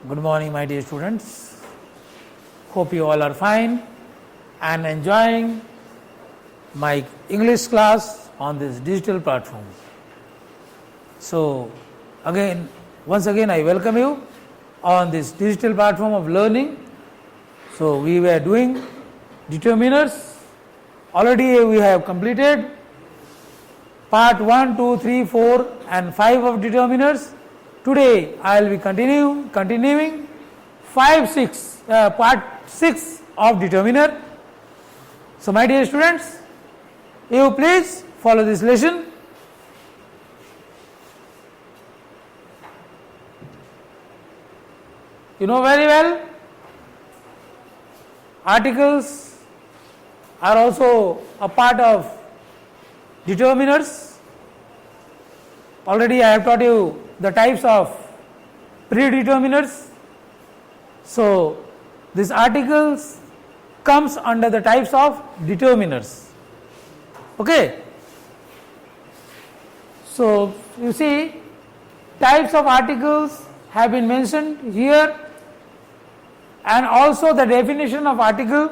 Good morning, my dear students. Hope you all are fine and enjoying my English class on this digital platform. So, once again, I welcome you on this digital platform of learning. So, we were doing determiners. Already we have completed part 1, 2, 3, 4 and 5 of determiners. Today I will be continuing part 6 of determiner. So my dear students, you please follow this lesson. You know very well, articles are also a part of determiners. Already I have taught you the types of predeterminers. So these articles comes under the types of determiners. Okay. So you see, types of articles have been mentioned here, and also the definition of article.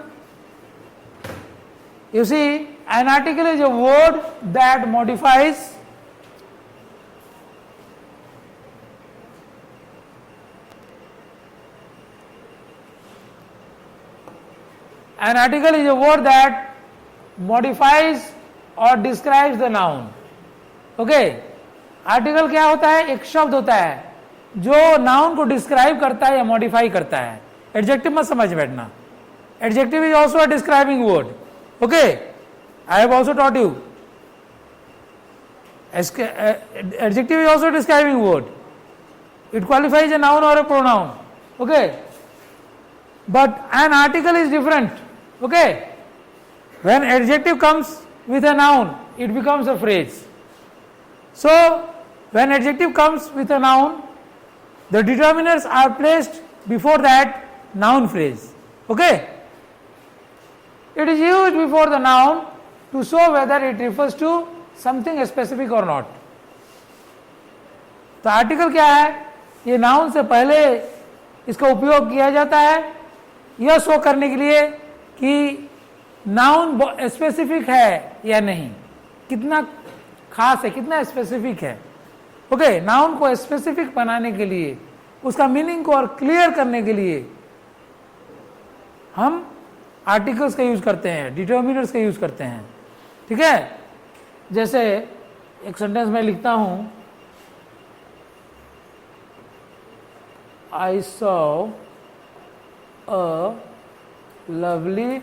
You see, an article is a word that modifies or describes the noun. Okay, article क्या होता है? एक शब्द होता है जो noun को describe करता है या मॉडिफाई करता है. एडजेक्टिव मत समझ बैठना. Adjective is also a describing word. Okay, I have also taught you. Adjective is also a describing word. It qualifies a noun or a pronoun. Okay, but an article is different. Okay, when adjective comes with a noun, it becomes a phrase. So when adjective comes with a noun, the determiners are placed before that noun phrase. Okay, it is used before the noun to show whether it refers to something specific or not. तो article क्या है? ये noun से पहले इसका उपयोग किया जाता है यह शो करने के लिए कि नाउन स्पेसिफिक है या नहीं, कितना खास है, कितना स्पेसिफिक है. ओके, नाउन को स्पेसिफिक बनाने के लिए, उसका मीनिंग को और क्लियर करने के लिए हम आर्टिकल्स का यूज करते हैं, डिटर्मिनर्स का यूज करते हैं. ठीक है, जैसे एक सेंटेंस में लिखता हूं, I saw a lovely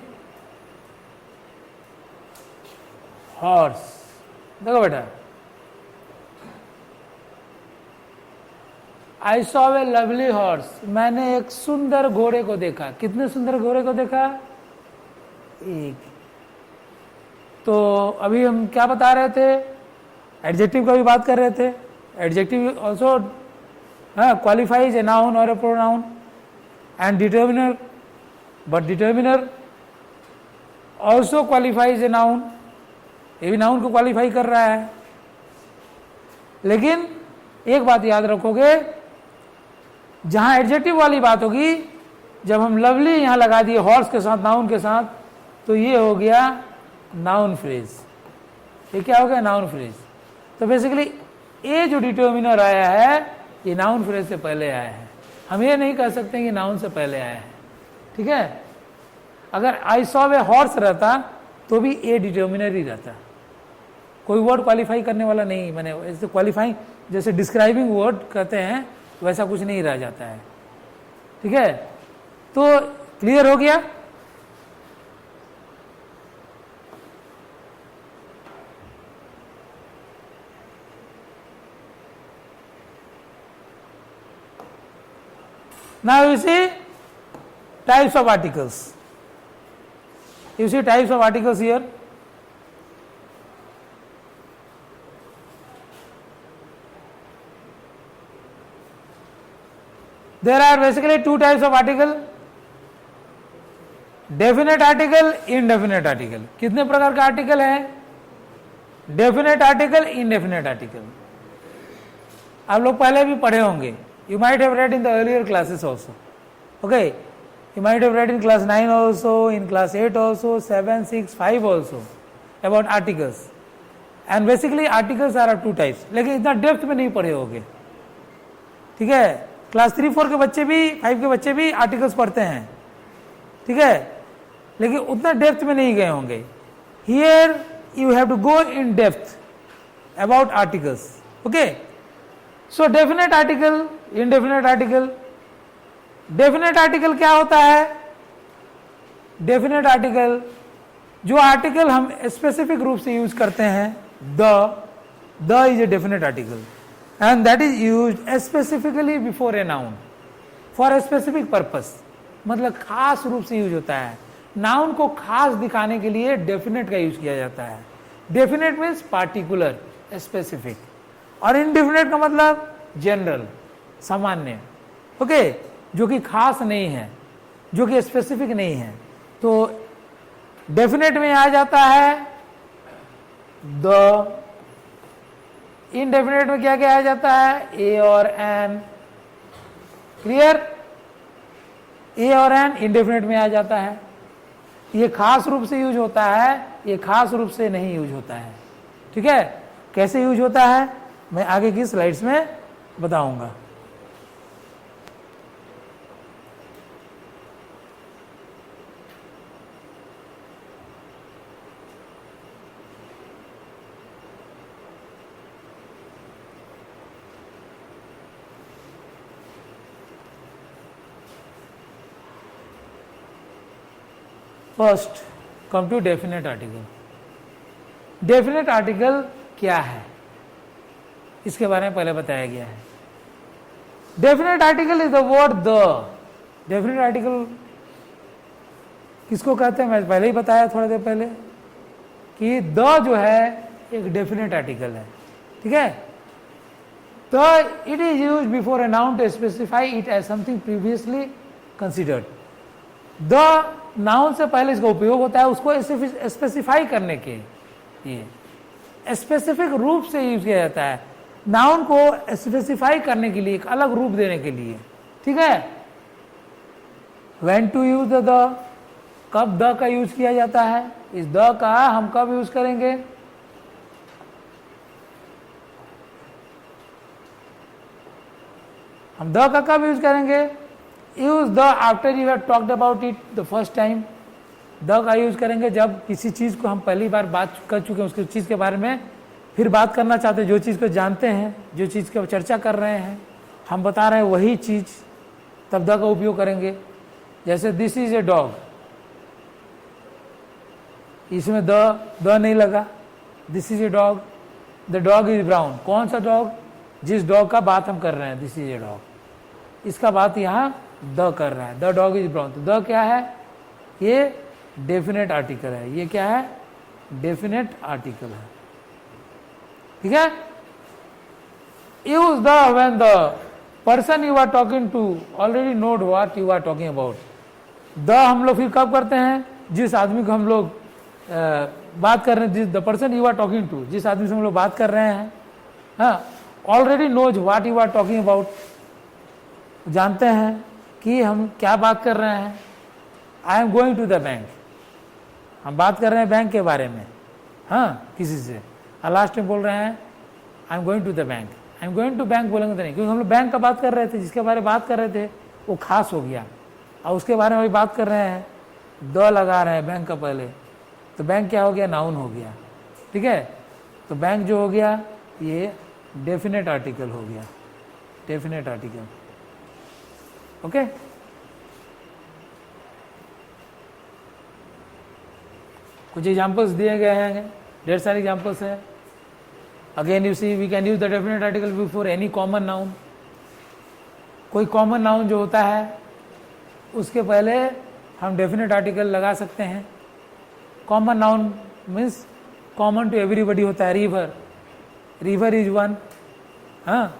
horse. देखो बेटा, I saw a lovely horse. मैंने एक सुंदर घोड़े को देखा. कितने सुंदर घोड़े को देखा? एक. तो अभी हम क्या बता रहे थे? एडजेक्टिव का भी बात कर रहे थे. Adjective also qualifies a noun or a pronoun, and determiner, but determiner also qualifies a noun. ये भी नाउन को क्वालिफाई कर रहा है. लेकिन एक बात याद रखोगे, जहां एडजेक्टिव वाली बात होगी, जब हम लवली यहां लगा दिए हॉर्स के साथ, नाउन के साथ, तो ये हो गया नाउन फ्रेज. ये क्या हो गया? Noun phrase. तो बेसिकली ये जो डिटर्मिनर आया है ये नाउन फ्रेज से पहले आया है. हम ये नहीं कह सकते कि नाउन से पहले आया है. ठीक है, अगर आई सॉ ए हॉर्स रहता तो भी ए डिटर्मिनर ही रहता. कोई वर्ड क्वालिफाई करने वाला नहीं, मैंने ऐसे क्वालिफाइंग जैसे डिस्क्राइबिंग वर्ड कहते हैं वैसा कुछ नहीं रह जाता है. ठीक है, तो क्लियर हो गया. Now you see types of articles. You see types of articles here. There are basically two types of article. Definite article, indefinite article. कितने प्रकार का आर्टिकल है? Definite article, indefinite article. आप लोग पहले भी पढ़े होंगे You might have read in the earlier classes also. Okay, you might have read in class 9 also, in class 8 also, 7, 6, 5 also about articles. And basically articles are of two types. लेकिन इतना depth में नहीं पढ़े होगे, ठीक है. Class 3, 4 के बच्चे भी, 5 के बच्चे भी आर्टिकल्स पढ़ते हैं, ठीक है, लेकिन उतना डेप्थ में नहीं गए होंगे. Here you have to go in depth about articles. Okay. So definite article, indefinite article. Definite article क्या होता है? डेफिनेट आर्टिकल जो आर्टिकल हम स्पेसिफिक रूप से यूज करते हैं, the is a definite article and that is used specifically before a noun for a specific purpose. मतलब खास रूप से यूज होता है. नाउन को खास दिखाने के लिए डेफिनेट का यूज किया जाता है. डेफिनेट मीन्स पार्टिकुलर, स्पेसिफिक, और इनडेफिनेट का मतलब जनरल, सामान्य. ओके, जो कि खास नहीं है, जो कि स्पेसिफिक नहीं है. तो डेफिनेट में आ जाता है द. इनडेफिनेट में क्या क्या आ जाता है? ए और एन. क्लियर? ए और एन इनडेफिनेट में आ जाता है. ये खास रूप से यूज होता है, ये खास रूप से नहीं यूज होता है. ठीक है, कैसे यूज होता है मैं आगे की स्लाइड्स में बताऊंगा. First come to definite article. Definite article क्या है इसके बारे में पहले बताया गया है. Definite article is the word the. Definite article किसको कहते हैं मैं पहले ही बताया थोड़ी देर पहले कि द जो है एक डेफिनेट आर्टिकल है. ठीक है, the it is used before a noun to specify it as something previously considered. The noun से पहले इसका उपयोग होता है उसको स्पेसिफाई करने के लिए, स्पेसिफिक रूप से यूज किया जाता है. नाउन को स्पेसिफाई करने के लिए, एक अलग रूप देने के लिए. ठीक है, व्हेन टू यूज द, कब द का यूज किया जाता है. इस द का हम कब यूज करेंगे? हम द का कब यूज करेंगे? Use the after you have talked about it the first time. The का यूज करेंगे जब किसी चीज को हम पहली बार बात कर चुके हैं, उसकी चीज के बारे में फिर बात करना चाहते हैं. जो चीज को जानते हैं, जो चीज की चर्चा कर रहे हैं, हम बता रहे हैं वही चीज, तब द का उपयोग करेंगे. जैसे दिस इज ए डॉग, इसमें द नहीं लगा. This is a dog, the dog is brown. कौन सा डॉग? जिस डॉग का बात हम कर रहे हैं, दिस इज ए डॉग, इसका बात यहाँ द कर रहा है. The dog is brown. तो द क्या है? ये डेफिनेट आर्टिकल है. ये क्या है? डेफिनेट आर्टिकल है. ठीक है, use the when the person you are talking to already knows what you are talking about. The हम लोग फिर कब करते हैं? जिस आदमी को हम लोग बात कर रहे हैं, the person you are talking to, जिस आदमी से हम लोग बात कर रहे हैं, हाँ, already knows what you are talking about. जानते हैं कि हम क्या बात कर रहे हैं. I am going to the bank, हम बात कर रहे हैं बैंक के बारे में, हाँ, किसी से. लास्ट में बोल रहे हैं I am going to the bank. I am going to bank बोलेंगे तो नहीं, क्योंकि हम लोग बैंक का बात कर रहे थे, जिसके बारे में बात कर रहे थे वो खास हो गया, और उसके बारे में भी बात कर रहे हैं, द लगा रहे हैं बैंक का पहले, तो बैंक क्या हो गया? नाउन हो गया. ठीक है, तो बैंक जो हो गया ये डेफिनेट आर्टिकल हो गया. Definite article. ओके, कुछ एग्जांपल्स दिए गए हैं, ढेर सारे एग्जांपल्स हैं. Again you see we can use the definite article before any common noun. कोई कॉमन नाउन जो होता है उसके पहले हम डेफिनेट आर्टिकल लगा सकते हैं. Common noun means common to everybody होता है. River, river is one. हाँ,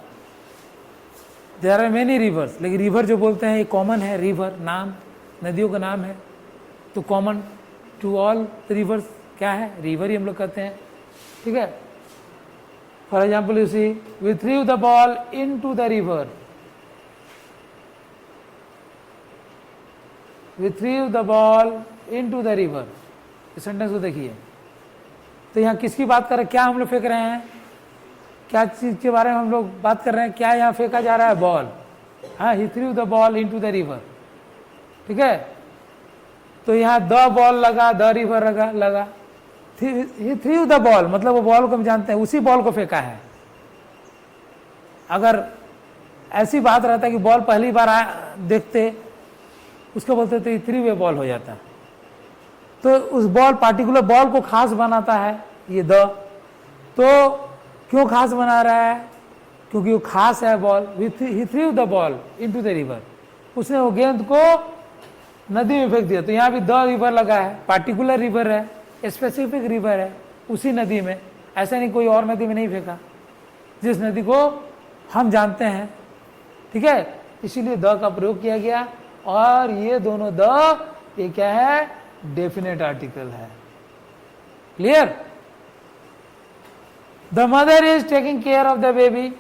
देयर आर मेनी रिवर्स, लेकिन रिवर जो बोलते हैं ये कॉमन है. रिवर नाम, नदियों का नाम है, तो कॉमन टू ऑल रिवर्स क्या है? रिवर ही हम लोग कहते हैं. ठीक है, for example you see we threw the ball in to the river. We threw the ball into the river. इस सेंटेंस को देखिए, तो यहाँ किसकी बात कर रहे हैं, क्या हम लोग फेंक रहे हैं, क्या चीज के बारे में हम लोग बात कर रहे हैं, क्या यहाँ फेंका जा रहा है, बॉल। हाँ, he threw the ball into the river, ठीक है। तो यहाँ द बॉल लगा, द रिवर लगा। ही थ्रू द बॉल मतलब वो बॉल को हम जानते हैं, उसी बॉल को फेंका है। अगर ऐसी बात रहता है कि बॉल पहली बार देखते उसको बोलते तो थ्री वे बॉल हो जाता। तो उस बॉल, पार्टिकुलर बॉल को खास बनाता है ये द। तो क्यों खास बना रहा है, क्योंकि वो खास है ball. He threw the ball into the river, उसने वो गेंद को नदी में फेंक दिया। तो यहाँ भी द रिवर लगा है, पार्टिकुलर रिवर है, स्पेसिफिक रिवर है, उसी नदी में। ऐसा नहीं कोई और नदी में नहीं फेंका, जिस नदी को हम जानते हैं, ठीक है। इसीलिए द का प्रयोग किया गया। और ये दोनों द, ये क्या है, डेफिनेट आर्टिकल है। Clear. The mother is taking care of the baby.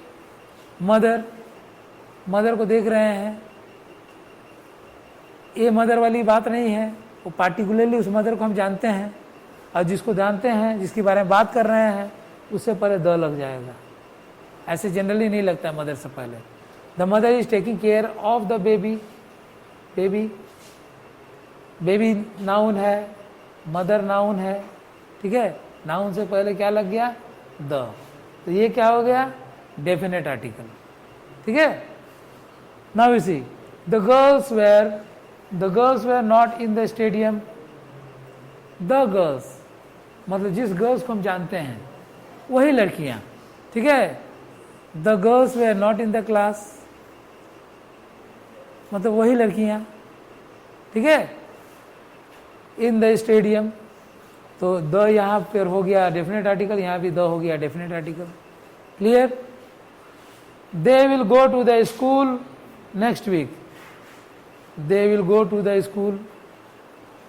Mother को देख रहे हैं। ये मदर वाली बात नहीं है, वो पार्टिकुलरली उस मदर को हम जानते हैं, और जिसको जानते हैं, जिसके बारे में बात कर रहे हैं, उससे पहले द लग जाएगा। ऐसे जनरली नहीं लगता है मदर से पहले। The mother is taking care of the baby. Baby noun है, मदर नाउन है, ठीक है। नाउन से पहले क्या लग गया, द। तो ये क्या हो गया, डेफिनेट आर्टिकल, ठीक है। Now we see the girls were not in the stadium. The girls मतलब जिस गर्ल्स को हम जानते हैं वही लड़कियां, ठीक है। The girls were not in the class मतलब वही लड़कियां, ठीक है। इन द स्टेडियम, तो द यहाँ पर हो गया डेफिनेट आर्टिकल, यहाँ भी द हो गया definite article. Clear. They will go to the school next week. They will go to the school,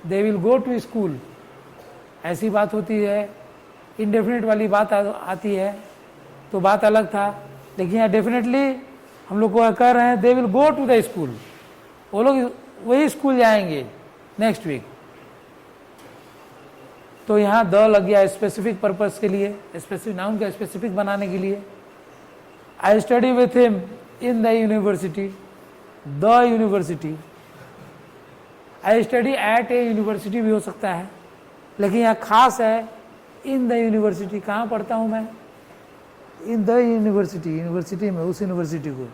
they will go to school, ऐसी बात होती है। इनडेफिनेट वाली बात आती है तो बात अलग था, लेकिन यहाँ डेफिनेटली हम लोग को कह रहे हैं they will go to the school, वो लोग वही स्कूल जाएंगे नेक्स्ट वीक। तो यहाँ द लग गया स्पेसिफिक पर्पस के लिए, स्पेसिफिक नाउन का स्पेसिफिक बनाने के लिए। I study with him in the university, the university. I study eight A university भी हो सकता है, लेकिन यहाँ खास है इन द यूनिवर्सिटी। कहाँ पढ़ता हूँ मैं, इन द यूनिवर्सिटी, यूनिवर्सिटी में, उस यूनिवर्सिटी को।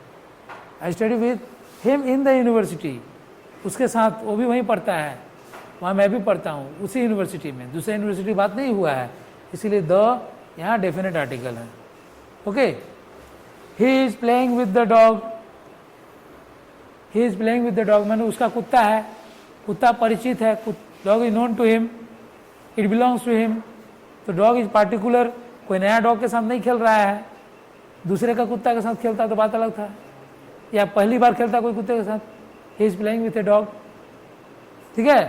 I study with him in the university, उसके साथ वो भी वहीं पढ़ता है, वहाँ मैं भी पढ़ता हूँ, उसी यूनिवर्सिटी में। दूसरे यूनिवर्सिटी बात नहीं हुआ है, इसीलिए द यहाँ डेफिनेट आर्टिकल है। Okay. He is playing with the dog. He is playing with the dog मैंने उसका कुत्ता है, कुत्ता परिचित है, dog is known to him, it belongs to him. तो डॉग इज पार्टिकुलर, कोई नया डॉग के साथ नहीं खेल रहा है, दूसरे का कुत्ता के साथ खेलता तो बात अलग था, या पहली बार खेलता कोई कुत्ते के साथ। ही is playing with a dog, ठीक है।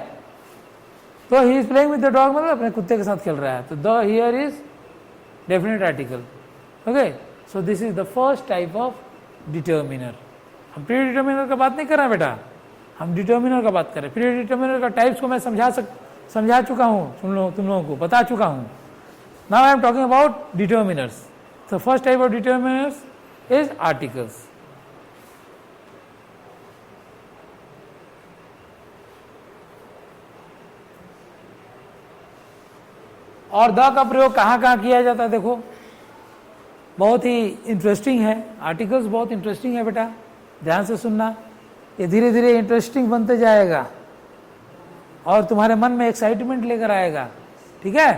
तो ही is playing with the dog मतलब अपने कुत्ते के साथ खेल रहा है, तो the here is definite article. Okay, so this is the first type of determiner. हम प्री डिटर्मिनर का बात नहीं कर रहे हैं बेटा, हम डिटर्मिनर का बात कर रहे हैं। प्री डिटर्मिनर का टाइप्स को मैं समझा चुका हूँ, तुम लोगों को बता चुका हूँ। Now I am talking about determiners. The first type of determiners is articles. और द का प्रयोग कहाँ कहाँ किया जाता है देखो, बहुत ही इंटरेस्टिंग है। आर्टिकल्स बहुत इंटरेस्टिंग है बेटा, ध्यान से सुनना, ये धीरे धीरे इंटरेस्टिंग बनते जाएगा और तुम्हारे मन में एक्साइटमेंट लेकर आएगा, ठीक है।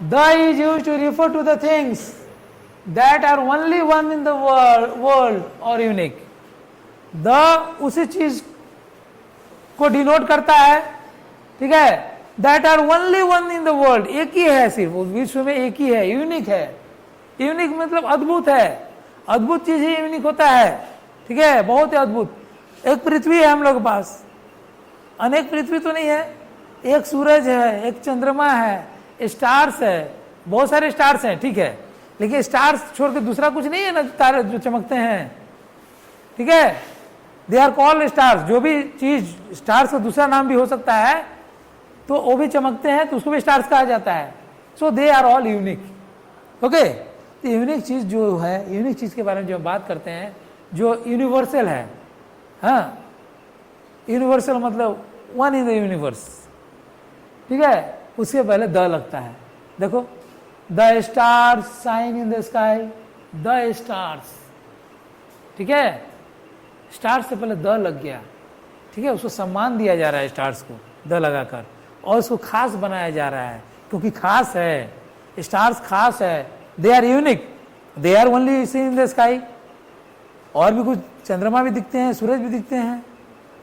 The is used to refer to the things that are only one in the world और यूनिक। द उसी चीज को डिनोट करता है, ठीक है, that are only one in the world, एक ही है, सिर्फ उस विश्व में एक ही है, यूनिक है। यूनिक मतलब अद्भुत है, अद्भुत चीज ही यूनिक होता है, ठीक है, बहुत ही अद्भुत। एक पृथ्वी है हम लोग के पास, अनेक पृथ्वी तो नहीं है, एक सूरज है, एक चंद्रमा है, स्टार्स है, बहुत सारे स्टार्स हैं, ठीक है, लेकिन स्टार्स छोड़ के दूसरा कुछ नहीं है ना तारे जो चमकते हैं, ठीक है। They are called stars. जो भी चीज स्टार्स का दूसरा नाम भी हो सकता है, तो वो भी चमकते हैं तो उसको भी स्टार्स कहा जाता है। So they are all unique. Okay, तो यूनिक चीज जो है, यूनिक चीज के बारे में जो हम बात करते हैं, जो यूनिवर्सल है, हाँ, यूनिवर्सल मतलब वन इन द यूनिवर्स, ठीक है, उसके पहले द लगता है। देखो, the stars shine in the sky, the stars, ठीक है, स्टार्स से पहले द लग गया, ठीक है, उसको सम्मान दिया जा रहा है स्टार्स को द लगाकर, और उसको खास बनाया जा रहा है क्योंकि खास है, स्टार्स खास है, they are unique, they are only seen in the sky. और भी कुछ चंद्रमा भी दिखते हैं, सूरज भी दिखते हैं,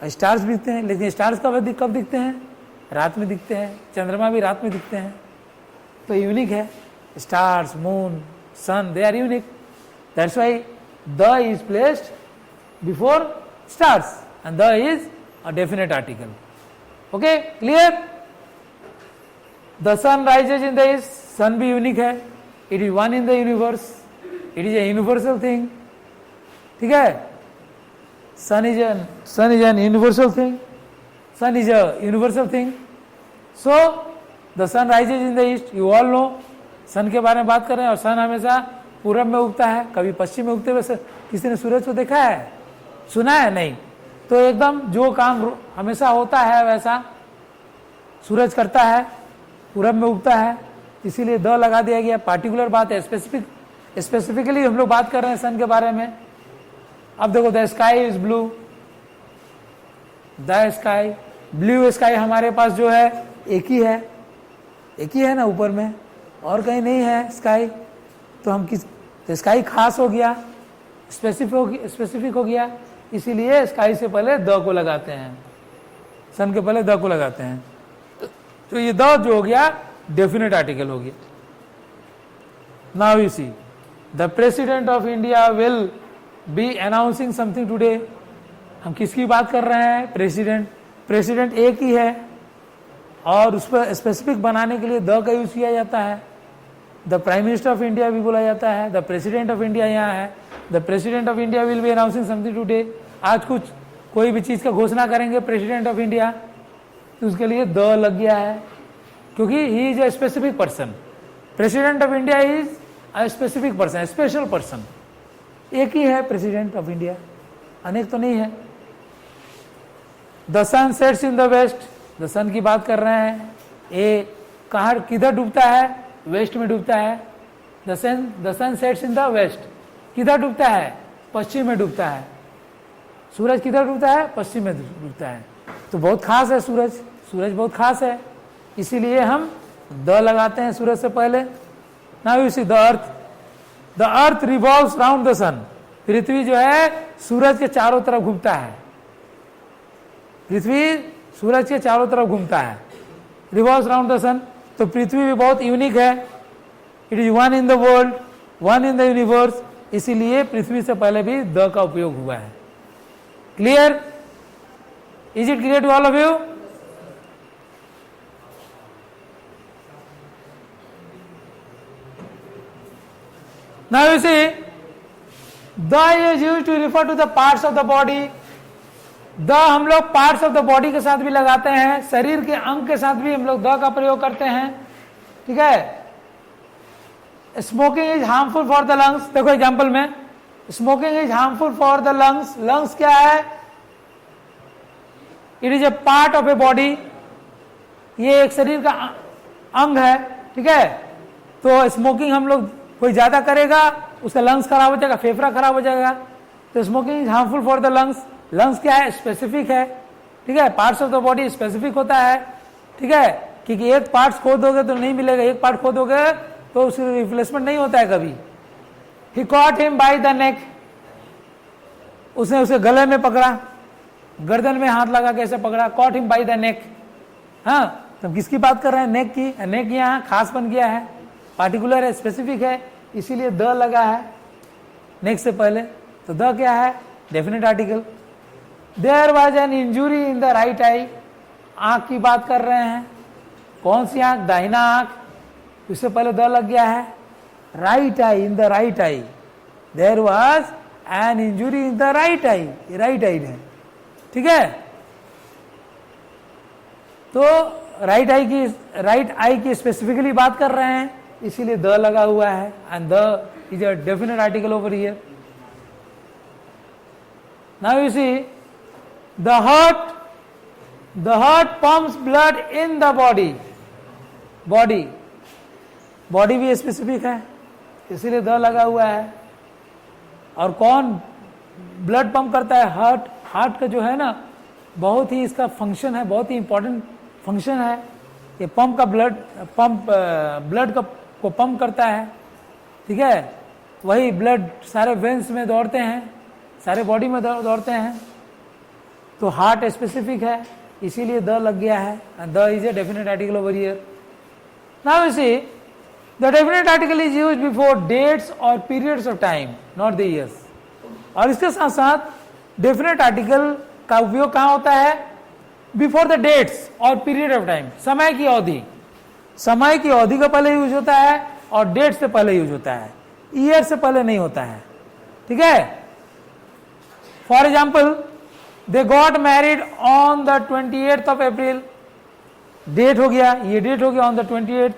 स्टार्स भी दिखते हैं, लेकिन स्टार्स कब दिखते हैं? रात में दिखते हैं, चंद्रमा भी रात में दिखते हैं, तो यूनिक है। Stars, moon, sun, they are unique, that's why the is placed before stars and the is a definite article. Okay, clear? The sun rises in the east, sun भी यूनिक है, it is one in the universe, it is a universal thing, ठीक है। sun is an universal thing, sun is a universal thing. So the sun rises in the east, you all know, सन के बारे में बात कर रहे हैं, और सन हमेशा पूरब में उगता है, कभी पश्चिम में उगते हुए किसी ने सूरज को देखा है, सुना है? नहीं। तो एकदम जो काम हमेशा होता है वैसा सूरज करता है, पूरब में उगता है, इसीलिए द लगा दिया गया। पार्टिकुलर बात है, स्पेसिफिकली हम लोग बात कर रहे हैं सन के बारे में। अब देखो, the sky is blue, the sky, blue sky हमारे पास जो है एक ही है ना ऊपर में, और कहीं नहीं है स्काई। तो हम किस, तो स्काई खास हो गया, स्पेसिफिक हो गया, इसीलिए स्काई से पहले द को लगाते हैं, सन के पहले द को लगाते हैं। तो ये द जो हो गया डेफिनेट आर्टिकल हो गया। Now you see, the president of India will be announcing something today. हम किसकी बात कर रहे हैं? प्रेसिडेंट एक ही है, और उस पर स्पेसिफिक बनाने के लिए द का यूज किया जाता है। The prime minister of India भी बोला जाता है, द प्रेसिडेंट ऑफ इंडिया यहाँ है, the president of India will be announcing something today. आज कोई भी चीज का घोषणा करेंगे प्रेसिडेंट ऑफ इंडिया, तो उसके लिए द लग गया है, क्योंकि he is a specific person. President of India is a specific person, special person. एक ही है प्रेसिडेंट ऑफ इंडिया, अनेक तो नहीं है। The sun sets in the west, the sun की बात कर रहे हैं, ये कहाँ किधर डूबता है? वेस्ट में डूबता है। The sun sets in the west, किधर डूबता है? पश्चिम में डूबता है। सूरज किधर डूबता है? पश्चिम में डूबता है। तो बहुत खास है सूरज बहुत खास है, इसीलिए हम द लगाते हैं सूरज से पहले। Now you see the earth revolves round the sun. पृथ्वी जो है सूरज के चारों तरफ घूमता है, पृथ्वी सूरज के चारों तरफ घूमता है, रिवॉल्व्स राउंड द सन। तो पृथ्वी भी बहुत यूनिक है, it is one in the world, one in the universe, इसीलिए पृथ्वी से पहले भी द का उपयोग हुआ है। Clear? Is it clear to all of you? Now you see, the is used to refer to the parts of the body. The हम लोग पार्ट्स ऑफ द बॉडी के साथ भी लगाते हैं, शरीर के अंग के साथ भी हम लोग द का प्रयोग करते हैं, ठीक है। Smoking is harmful for the lungs. देखो एग्जांपल में, smoking is harmful for the lungs. Lungs क्या है? It is A part of a body, ये एक शरीर का अंग है, ठीक है। तो स्मोकिंग हम लोग कोई ज्यादा करेगा, उसका लंग्स खराब हो जाएगा, फेफड़ा खराब हो जाएगा। तो smoking is harmful for the lungs. Lungs क्या है? स्पेसिफिक है, ठीक है। Parts of the body specific होता है, ठीक है, क्योंकि एक पार्ट खो दोगे तो नहीं मिलेगा, एक पार्ट खो दोगे तो उसका रिप्लेसमेंट नहीं होता है कभी। He caught him by the neck, उसने उसे गले में पकड़ा, गर्दन में हाथ लगा के ऐसे पकड़ा, कॉट हिम बाय द नेक। हाँ, तो किसकी बात कर रहे हैं? नेक की। नेक यहाँ खास बन गया है, पार्टिकुलर है, स्पेसिफिक है, इसीलिए द लगा है नेक से पहले। तो द क्या है? Definite article. There was an injury in the right eye, आंख की बात कर रहे हैं। कौन सी आंख? दाहिना आंख, इससे पहले द लग गया है। Right eye, in the right eye, there was an injury in the right eye, right eye है, ठीक है, तो राइट आई की स्पेसिफिकली बात कर रहे हैं, इसीलिए द लगा हुआ है, and the is a definite article over here. Now you see the heart pumps blood in the body भी स्पेसिफिक है, इसीलिए द लगा हुआ है. और कौन ब्लड पंप करता है? हार्ट का जो है ना, बहुत ही इसका फंक्शन है, बहुत ही इंपॉर्टेंट फंक्शन है. ये ब्लड को पंप करता है, ठीक है. वही ब्लड सारे वेन्स में दौड़ते हैं, सारे बॉडी में दौड़ते हैं. तो हार्ट स्पेसिफिक है, इसीलिए द लग गया है, and the is a definite article over here. Now you see the definite article is used before dates और periods of time, not the years. और इसके साथ साथ डेफिनेट आर्टिकल का उपयोग कहां होता है? बिफोर द डेट्स और पीरियड ऑफ टाइम, समय की अवधि का पहले यूज होता है और डेट से पहले यूज होता है, ईयर से पहले नहीं होता है, ठीक है. For example, they got married on the 28th of April. Date हो गया, ये डेट हो गया ऑन द 28th,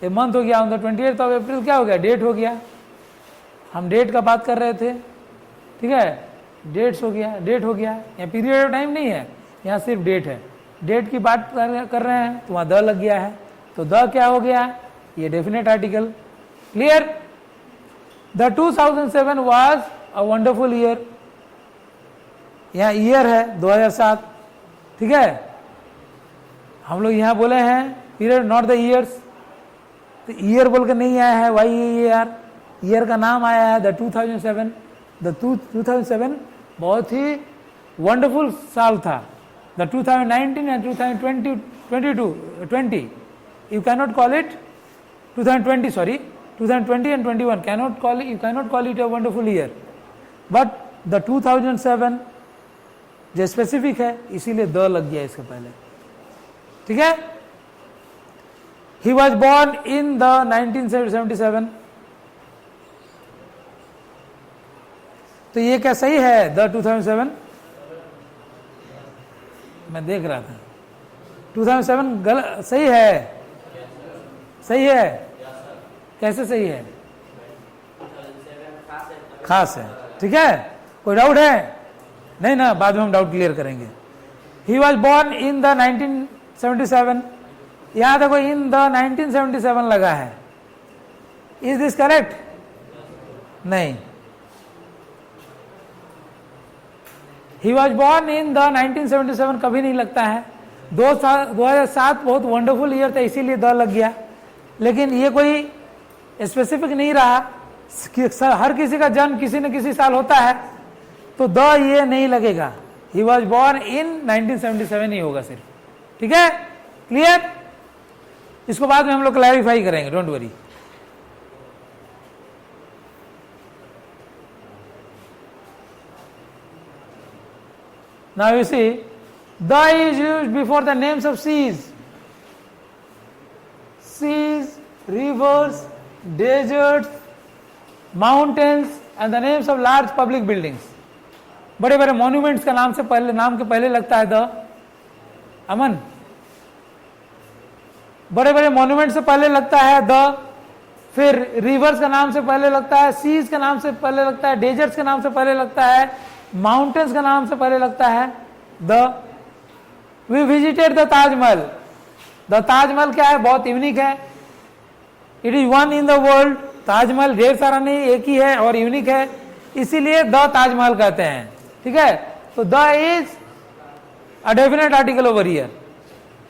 ये मंथ हो गया on the 28th of April. क्या हो गया? डेट हो गया. हम डेट का बात कर रहे थे, ठीक है, डेट हो गया. यहाँ पीरियड ऑफ टाइम नहीं है, यहाँ सिर्फ डेट है. डेट की बात कर रहे हैं तो वहाँ द लग गया है, तो द क्या हो गया? ये definite article. Clear? The 2007 was a wonderful year. यहाँ ईयर है 2007, ठीक है. हम लोग यहाँ बोले हैं पीरियड, नॉट द ईयर्स. तो ईयर बोल के नहीं आया है, ईयर का नाम आया है द 2007. द 2007 बहुत ही वंडरफुल साल था. The 2019 and 2020 you cannot call it 2020 sorry 2020 and 21 you cannot call it a wonderful year, but the 2007 जो स्पेसिफिक है, इसीलिए द लग गया इसके पहले, ठीक है. ही वॉज बॉर्न इन द 1977. तो ये क्या सही है? द 2007 मैं देख रहा था, 2007 गलत सही है? सही है. कैसे सही है? खास है, ठीक है. कोई डाउट है? नहीं ना, बाद में हम डाउट क्लियर करेंगे. He was born in the 1977. यहां देखो इन द 1977 लगा है. Is this correct? नहीं. He was born in the 1977 कभी नहीं लगता है. 2007 बहुत वंडरफुल ईयर था, इसीलिए द लग गया. लेकिन ये कोई स्पेसिफिक नहीं रहा, हर किसी का जन्म किसी न किसी साल होता है, तो द ये नहीं लगेगा. ही वॉज बॉर्न इन 1977 ही होगा सिर्फ, ठीक है. क्लियर? इसको बाद में हम लोग क्लैरिफाई करेंगे, don't worry. Now you see, the is used before the names of seas, rivers, deserts, mountains, and the names of large public buildings. बड़े बड़े मॉन्यूमेंट्स का नाम के पहले लगता है द. अमन, बड़े बड़े मॉन्यूमेंट से पहले लगता है द. फिर रिवर्स का नाम से पहले लगता है, सीज का नाम से पहले लगता है, डेजर्ट्स का नाम से पहले लगता है, माउंटेन्स का नाम से पहले लगता है the. We visited the Taj Mahal. The Taj Mahal क्या है? बहुत यूनिक है. It is one in the world. Taj Mahal ढेर सारा नहीं, एक ही है और यूनिक है, इसीलिए द ताजमहल कहते हैं, ठीक है. तो the is a definite article over here.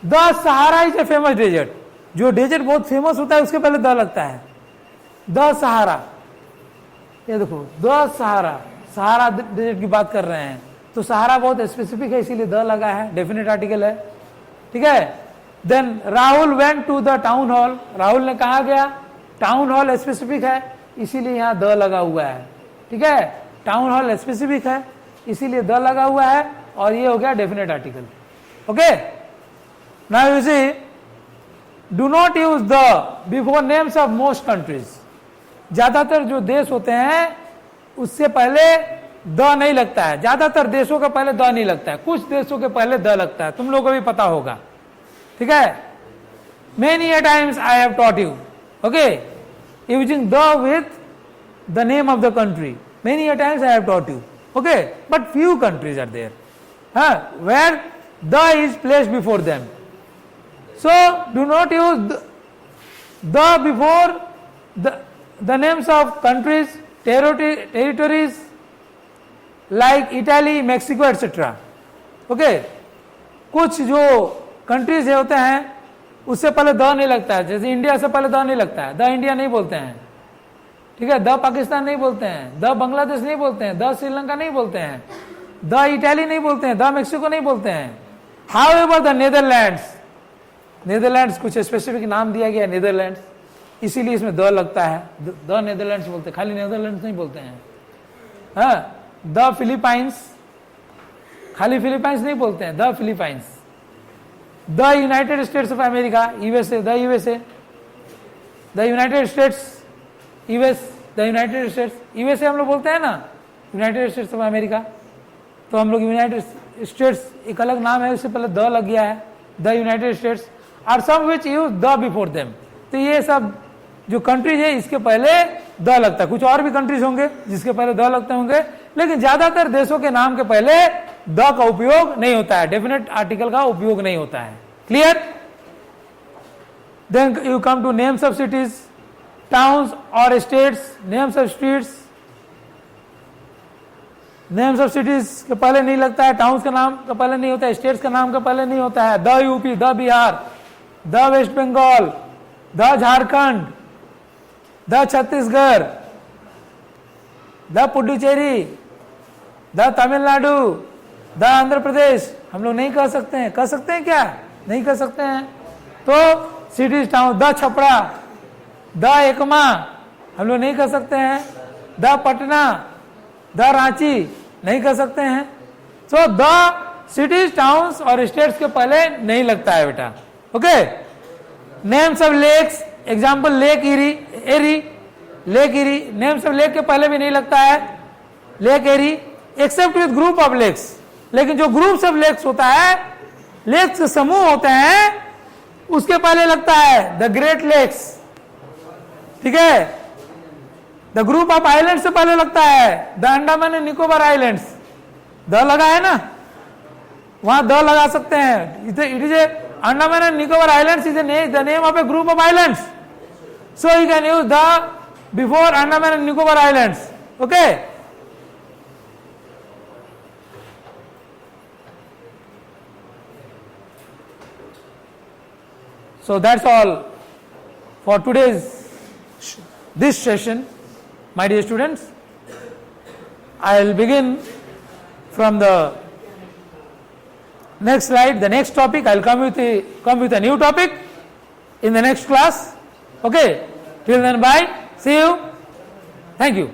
The Sahara is a famous desert. जो डेजर्ट बहुत फेमस होता है उसके पहले द लगता है. द सहारा, ये देखो, द सहारा डेजर्ट की बात कर रहे हैं, तो सहारा बहुत स्पेसिफिक है, इसीलिए द लगा है, डेफिनेट आर्टिकल है, ठीक है. Then Rahul went to the town hall. Rahul ने कहा गया? टाउन हॉल स्पेसिफिक है, इसीलिए यहाँ द लगा हुआ है, ठीक है. टाउन हॉल स्पेसिफिक है, इसीलिए द लगा हुआ है, और ये हो गया definite article. Okay. Now you see, do not use the before names of most countries. ज्यादातर जो देश होते हैं उससे पहले द नहीं लगता है, ज्यादातर देशों के पहले द नहीं लगता है, कुछ देशों के पहले द लगता है, तुम लोगों को भी पता होगा, ठीक है। Many a times I have taught you, okay, using the with the name of the country. Many a times I have taught you, okay, but few countries are there, where the is placed before them. So do not use the before the names of countries, territories like Italy, Mexico, etc. Okay, कुछ जो countries होते हैं उससे पहले the नहीं लगता है, जैसे इंडिया से पहले द नहीं लगता है, द इंडिया नहीं बोलते हैं, ठीक है, द पाकिस्तान नहीं बोलते हैं, द बांग्लादेश नहीं बोलते हैं, द श्रीलंका नहीं बोलते हैं, द इटाली नहीं बोलते हैं, द मेक्सिको नहीं बोलते हैं। हाउएवर द नेदरलैंड्स कुछ स्पेसिफिक नाम दिया गया नेदरलैंड्स, इसीलिए इसमें द लगता है, द नेदरलैंड्स बोलते हैं, खाली नेदरलैंड्स नहीं बोलते हैं। द फिलीपाइंस, खाली फिलीपाइंस नहीं बोलते हैं, the Philippines. The United states of America, USA, the USA, the United states, US, the United states, USA हम लोग बोलते हैं ना, यूनाइटेड स्टेट्स ऑफ अमेरिका, तो हम लोग यूनाइटेड स्टेट्स एक अलग नाम है, उससे पहले द लग गया है, the United States, are some which use the before them. तो ये सब जो कंट्रीज है इसके पहले द लगता है, कुछ और भी कंट्रीज होंगे जिसके पहले द लगते होंगे, लेकिन ज्यादातर देशों के नाम के पहले द का उपयोग नहीं होता है, डेफिनेट आर्टिकल का उपयोग नहीं होता है। Clear? Then you come to names of cities, towns और states, names of streets, names of cities के पहले नहीं लगता है, टाउन्स का नाम का पहले नहीं होता है, स्टेट्स का नाम का पहले नहीं होता है। The UP, the Bihar, the West Bengal, the Jharkhand, the Chhattisgarh, the Puducherry, the Tamil Nadu, the Andhra Pradesh हम लोग नहीं कह सकते हैं, कह सकते हैं क्या? नहीं कह सकते हैं। तो cities town, the Chhapra, the Ekma हम लोग नहीं कह सकते हैं, द पटना, द रांची नहीं कह सकते हैं। सो द सिटीज टाउन्स और स्टेट्स के पहले नहीं लगता है बेटा। Okay, names of lakes, example lake Erie, lake Erie, names of lake के पहले भी नहीं लगता है, lake Erie, except with group of lakes. लेकिन जो ग्रुप्स ऑफ लेक्स होता है, लेक्स के समूह होते हैं, उसके पहले लगता है द ग्रेट लेक्स, ठीक है। द ग्रुप ऑफ आइलैंड से पहले लगता है the Andaman and Nicobar islands, the लगा है ना, वहां द लगा सकते हैं। It is A Andaman and Nicobar islands is the name of A group of islands, so you can use the before Andaman and Nicobar islands. Okay, so that's all for today's this session, my dear students. I'll begin from the next slide, the next topic. I'll come with a new topic in the next class. Okay, till then, bye, see you, thank you.